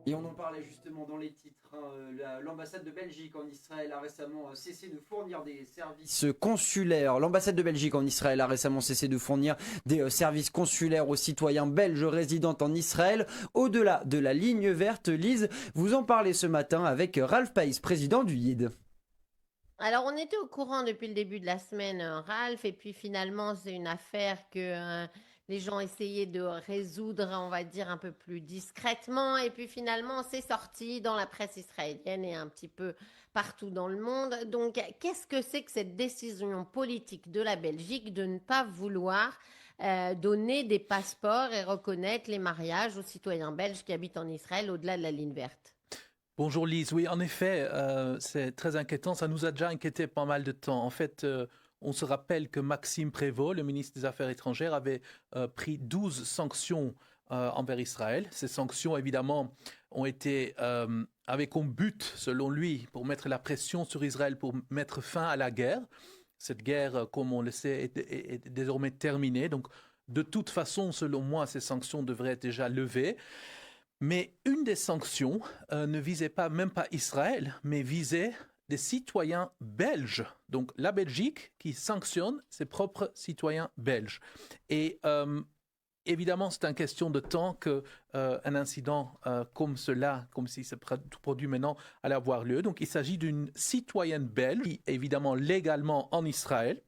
Et on en parlait justement dans les titres, hein, l'ambassade de Belgique en Israël a récemment cessé de fournir des services consulaires. L'ambassade de Belgique en Israël a récemment cessé de fournir des services consulaires aux citoyens belges résidant en Israël. Au-delà de la ligne verte, Lise, vous en parlez ce matin avec Ralph Païs, président du YID. Alors, on était au courant depuis le début de la semaine, Ralph, et puis finalement, c'est une affaire que les gens essayaient de résoudre, on va dire, un peu plus discrètement, et puis finalement, c'est sorti dans la presse israélienne et un petit peu partout dans le monde. Donc, qu'est-ce que c'est que cette décision politique de la Belgique de ne pas vouloir donner des passeports et reconnaître les mariages aux citoyens belges qui habitent en Israël au-delà de la ligne verte? Bonjour Lise, oui en effet, c'est très inquiétant, ça nous a déjà inquiété pas mal de temps. En fait, on se rappelle que Maxime Prévost, le ministre des Affaires étrangères, avait pris 12 sanctions envers Israël. Ces sanctions, évidemment, ont été avec comme but, selon lui, pour mettre la pression sur Israël, pour mettre fin à la guerre. Cette guerre, comme on le sait, est désormais terminée. Donc, de toute façon, selon moi, ces sanctions devraient être déjà levées. Mais une des sanctions ne visait même pas Israël, mais visait des citoyens belges. Donc la Belgique qui sanctionne ses propres citoyens belges. Et évidemment, c'est une question de temps qu'un incident comme cela, comme si ça produit maintenant, allait avoir lieu. Donc il s'agit d'une citoyenne belge qui est évidemment légalement en Israël.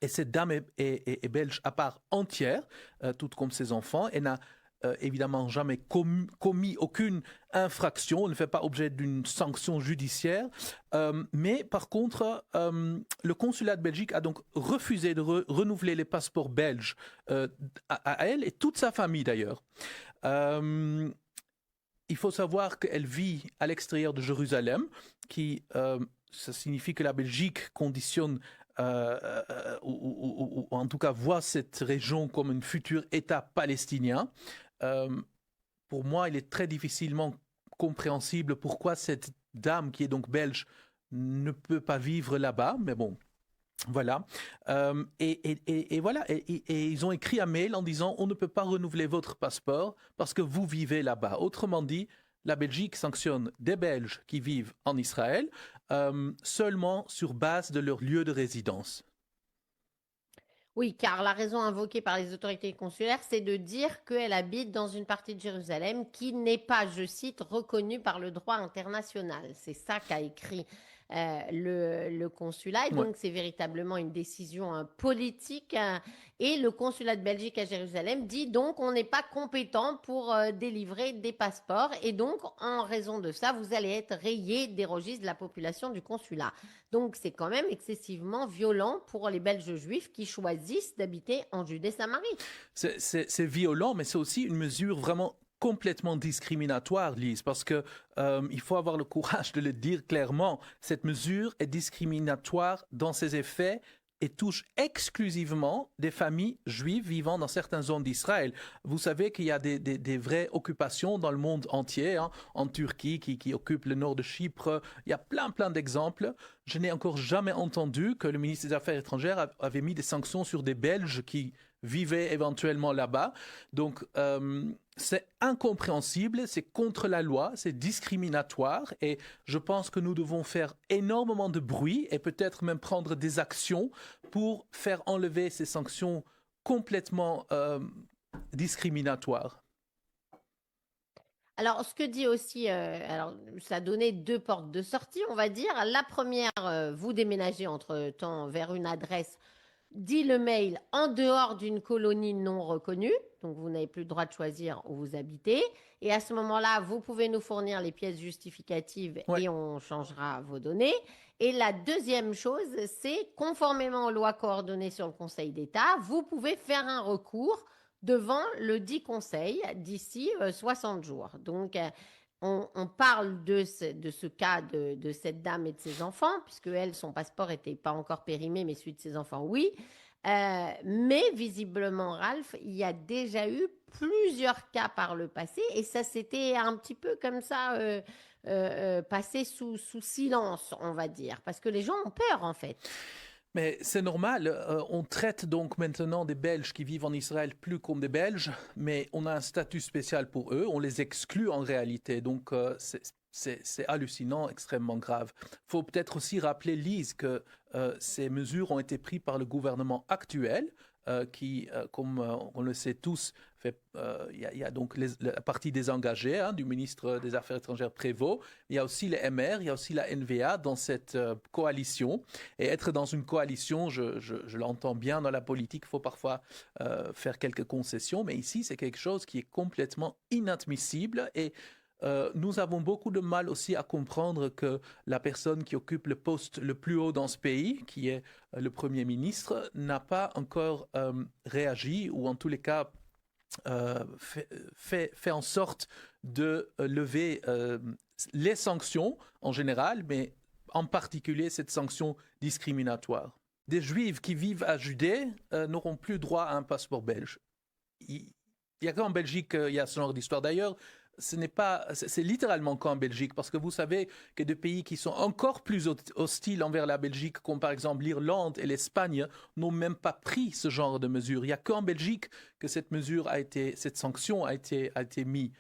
Et cette dame est belge à part entière, tout comme ses enfants, et n'a évidemment jamais commis aucune infraction, ne fait pas objet d'une sanction judiciaire. Mais par contre, le consulat de Belgique a donc refusé de renouveler les passeports belges à elle et toute sa famille d'ailleurs. Il faut savoir qu'elle vit à l'extérieur de Jérusalem, ça signifie que la Belgique conditionne ou en tout cas voit cette région comme un futur État palestinien. Euh, pour moi, il est très difficilement compréhensible pourquoi cette dame, qui est donc belge, ne peut pas vivre là-bas, mais bon, voilà. Et voilà, et ils ont écrit un mail en disant on ne peut pas renouveler votre passeport parce que vous vivez là-bas. Autrement dit, la Belgique sanctionne des Belges qui vivent en Israël seulement sur base de leur lieu de résidence. Oui, car la raison invoquée par les autorités consulaires, c'est de dire qu'elle habite dans une partie de Jérusalem qui n'est pas, je cite, reconnue par le droit international. C'est ça qu'a écrit le consulat. Et Ouais. donc, c'est véritablement une décision politique. Et le consulat de Belgique à Jérusalem dit donc on n'est pas compétent pour délivrer des passeports. Et donc, en raison de ça, vous allez être rayé des registres de la population du consulat. Donc, c'est quand même excessivement violent pour les Belges juifs qui choisissent d'habiter en Judée-Samarie. C'est violent, mais c'est aussi une mesure vraiment complètement discriminatoire, Lise, parce que il faut avoir le courage de le dire clairement. Cette mesure est discriminatoire dans ses effets et touche exclusivement des familles juives vivant dans certaines zones d'Israël. Vous savez qu'il y a des vraies occupations dans le monde entier, hein, en Turquie qui occupe le nord de Chypre. Il y a plein d'exemples. Je n'ai encore jamais entendu que le ministre des Affaires étrangères avait mis des sanctions sur des Belges qui vivaient éventuellement là-bas. Donc, c'est incompréhensible, c'est contre la loi, c'est discriminatoire et je pense que nous devons faire énormément de bruit et peut-être même prendre des actions pour faire enlever ces sanctions complètement discriminatoires. Alors, ce que dit aussi, alors ça a donné deux portes de sortie, on va dire. La première, vous déménagez entre-temps vers une adresse, dit le mail, en dehors d'une colonie non reconnue. Donc, vous n'avez plus le droit de choisir où vous habitez. Et à ce moment-là, vous pouvez nous fournir les pièces justificatives Ouais. et on changera vos données. Et la deuxième chose, c'est conformément aux lois coordonnées sur le Conseil d'État, vous pouvez faire un recours devant le dit conseil d'ici 60 jours. Donc, on parle de ce cas de cette dame et de ses enfants, puisque elle, son passeport n'était pas encore périmé, mais celui de ses enfants, oui. Mais visiblement, Ralph, il y a déjà eu plusieurs cas par le passé, et ça s'était un petit peu comme ça passé sous silence, on va dire, parce que les gens ont peur, en fait. Mais c'est normal, on traite donc maintenant des Belges qui vivent en Israël plus comme des Belges, mais on a un statut spécial pour eux, on les exclut en réalité, donc c'est hallucinant, extrêmement grave. Il faut peut-être aussi rappeler, Lise, que ces mesures ont été prises par le gouvernement actuel, qui, comme on le sait tous, il y a donc la partie désengagée du ministre des Affaires étrangères Prévost, il y a aussi les MR, il y a aussi la NVA dans cette coalition. Et être dans une coalition, je l'entends bien dans la politique, il faut parfois faire quelques concessions, mais ici, c'est quelque chose qui est complètement inadmissible et nous avons beaucoup de mal aussi à comprendre que la personne qui occupe le poste le plus haut dans ce pays, qui est le Premier ministre, n'a pas encore réagi ou en tous les cas fait en sorte de lever les sanctions en général, mais en particulier cette sanction discriminatoire. Des Juifs qui vivent à Judée n'auront plus droit à un passeport belge. Il y a qu'en Belgique, il y a ce genre d'histoire. D'ailleurs, c'est littéralement qu'en Belgique, parce que vous savez que des pays qui sont encore plus hostiles envers la Belgique, comme par exemple l'Irlande et l'Espagne, n'ont même pas pris ce genre de mesure. Il n'y a qu'en Belgique que cette sanction a été mise.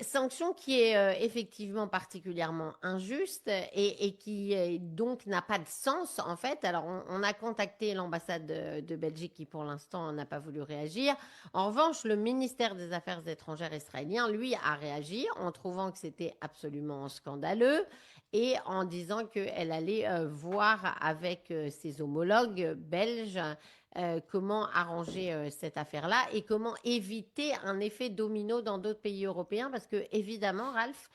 Sanction qui est effectivement particulièrement injuste et qui donc n'a pas de sens en fait. Alors on a contacté l'ambassade de Belgique qui pour l'instant n'a pas voulu réagir. En revanche, le ministère des Affaires étrangères israélien, lui, a réagi en trouvant que c'était absolument scandaleux et en disant qu'elle allait voir avec ses homologues belges comment arranger cette affaire-là et comment éviter un effet domino dans d'autres pays européens. Parce que, évidemment, Ralph,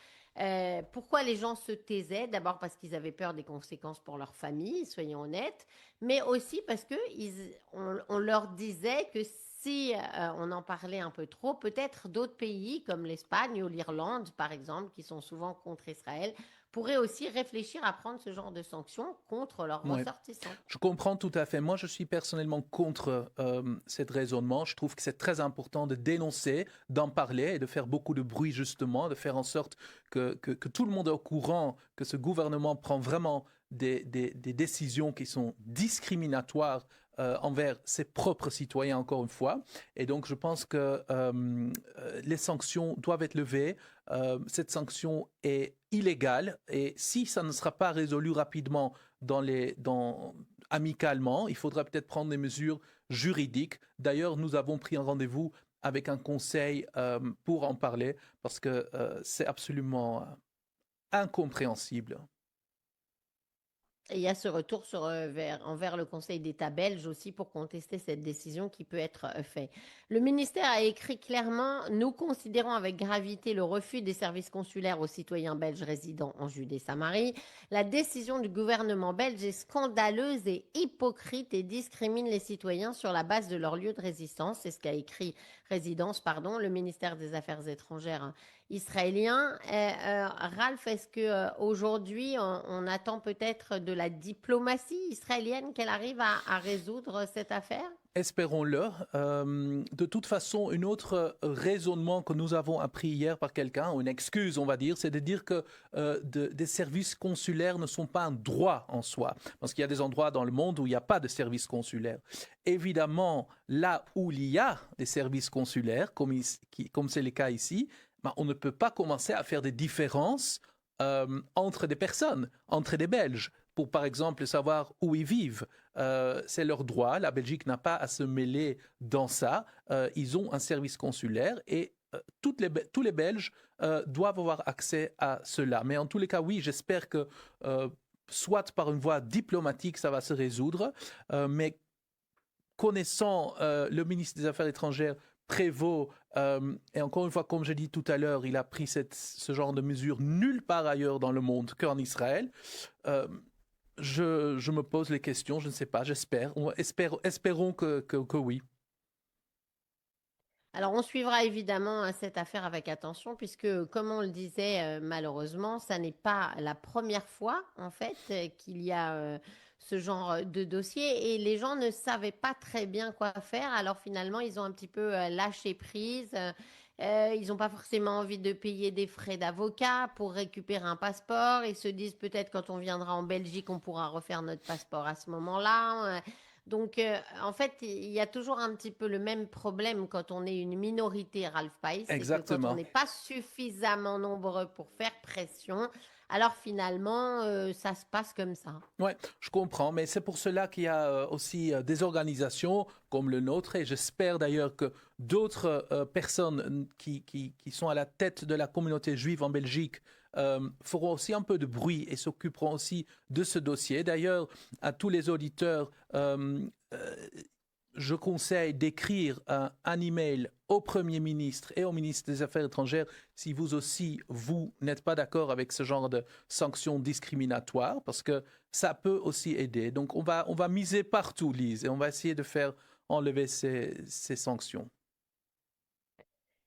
pourquoi les gens se taisaient? D'abord parce qu'ils avaient peur des conséquences pour leur famille, soyons honnêtes, mais aussi parce qu'on leur disait que si on en parlait un peu trop, peut-être d'autres pays comme l'Espagne ou l'Irlande, par exemple, qui sont souvent contre Israël, pourraient aussi réfléchir à prendre ce genre de sanctions contre leurs ressortissants. Je comprends tout à fait. Moi, je suis personnellement contre ce raisonnement. Je trouve que c'est très important de dénoncer, d'en parler et de faire beaucoup de bruit, justement, de faire en sorte que tout le monde est au courant que ce gouvernement prend vraiment des décisions qui sont discriminatoires envers ses propres citoyens, encore une fois. Et donc, je pense que les sanctions doivent être levées. Cette sanction est illégale et si ça ne sera pas résolu rapidement amicalement, il faudra peut-être prendre des mesures juridiques. D'ailleurs, nous avons pris un rendez-vous avec un conseil pour en parler parce que c'est absolument incompréhensible. Et il y a ce retour envers le Conseil d'État belge aussi pour contester cette décision qui peut être faite. Le ministère a écrit clairement « Nous considérons avec gravité le refus des services consulaires aux citoyens belges résidant en Judée-Samarie. La décision du gouvernement belge est scandaleuse et hypocrite et discrimine les citoyens sur la base de leur lieu de résidence. » C'est ce qu'a écrit le ministère des Affaires étrangères israélien. Ralph, est-ce qu'aujourd'hui, on attend peut-être de la diplomatie israélienne qu'elle arrive à résoudre cette affaire? Espérons-le. De toute façon, un autre raisonnement que nous avons appris hier par quelqu'un, ou une excuse, on va dire, c'est de dire que des services consulaires ne sont pas un droit en soi. Parce qu'il y a des endroits dans le monde où il n'y a pas de services consulaires. Évidemment, là où il y a des services consulaires, comme c'est le cas ici, on ne peut pas commencer à faire des différences entre des personnes, entre des Belges, pour par exemple savoir où ils vivent. C'est leur droit, la Belgique n'a pas à se mêler dans ça. Ils ont un service consulaire et tous les Belges doivent avoir accès à cela. Mais en tous les cas, oui, j'espère que soit par une voie diplomatique, ça va se résoudre, mais connaissant le ministre des Affaires étrangères, Prévost, et encore une fois, comme j'ai dit tout à l'heure, il a pris ce genre de mesures nulle part ailleurs dans le monde qu'en Israël. Je me pose les questions, je ne sais pas, espérons que oui. Alors, on suivra évidemment cette affaire avec attention, puisque, comme on le disait, malheureusement, ça n'est pas la première fois, en fait, qu'il y a ce genre de dossier, et les gens ne savaient pas très bien quoi faire. Alors, finalement, ils ont un petit peu lâché prise, Ils n'ont pas forcément envie de payer des frais d'avocat pour récupérer un passeport. Ils se disent peut-être quand on viendra en Belgique, on pourra refaire notre passeport à ce moment-là. Donc, en fait, il y a toujours un petit peu le même problème quand on est une minorité, Ralph Pais, c'est que quand on Exactement. n'est pas suffisamment nombreux pour faire pression, alors finalement, ça se passe comme ça. Ouais, je comprends, mais c'est pour cela qu'il y a aussi des organisations comme le nôtre, et j'espère d'ailleurs que d'autres personnes qui sont à la tête de la communauté juive en Belgique feront aussi un peu de bruit et s'occuperont aussi de ce dossier. D'ailleurs, à tous les auditeurs, je conseille d'écrire un email au Premier ministre et au ministre des Affaires étrangères si vous aussi, vous n'êtes pas d'accord avec ce genre de sanctions discriminatoires, parce que ça peut aussi aider. Donc, on va miser partout, Lise, et on va essayer de faire enlever ces sanctions.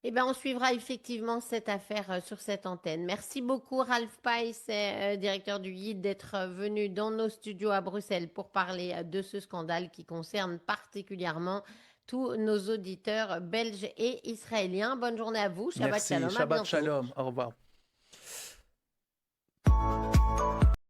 Eh bien, on suivra effectivement cette affaire sur cette antenne. Merci beaucoup, Ralph Pais, directeur du YID, d'être venu dans nos studios à Bruxelles pour parler de ce scandale qui concerne particulièrement tous nos auditeurs belges et israéliens. Bonne journée à vous. Shabbat Merci. shalom. À Shabbat bientôt. shalom. Au revoir.